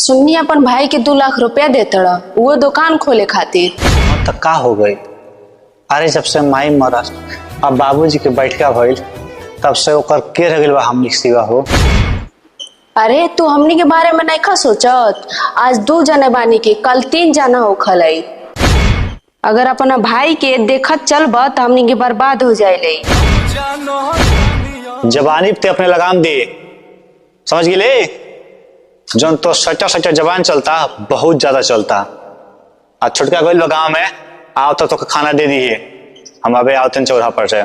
सुन्नी अपन भाई के 2 लाख रुपया देते वो दुकान खोले खातिर। तो का हो गई? अरे जब से माई मरल अब बाबूजी के बैठका भइल तब से ओकर के रह गइल बा हमनी सिवा हो। अरे तू हमनी के बारे में नहीं सोचत, आज 2 जने बानी के कल 3 जना हो खलई। अगर अपना भाई के देखत चलब तो हमनी के बर्बाद हो जाए। जवानी पे अपने लगाम दे, समझ गए? जो तो सच्चा सच्चा जबान चलता बहुत ज्यादा चलता। आज छुटका गइल गाँव में आओ तो खाना दे दिए, हम अबे आवतन चौराहा पर से।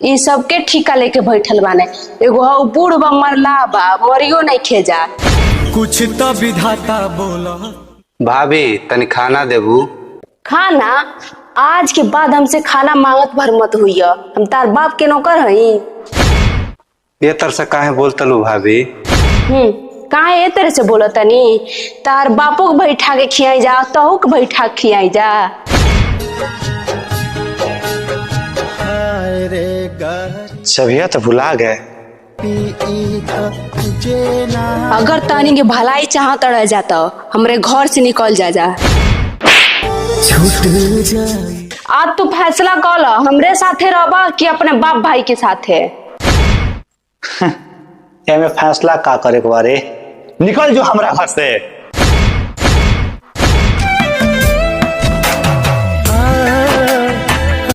इ सबके ठिका लेके बैठल बाने, एगो हौ बूढ़ बा मरला बा मरियो नहीं खेजा। कुछ तो विधाता बोला। भाभी तनी खाना देबू? खाना? आज के बाद हमसे खाना मांगत भर मत हुई, हम तार बाप के नौकर हई। ये तरह से काहे बोलतलू भाभी? काहे ये तरह से बोलत तनी? तार बापो के बैठा के खियाई जा, तहु के बैठा के खियाई जा। सभिया तो भुला गए। अगर तानी के भलाई चाहत रह जाता हमरे घर से निकल जा। आज तू फैसला कर लो, हमरे साथे रहबा कि अपने बाप भाई के साथे? में फैसला का करे के बारे? निकल जो हमरा घर से।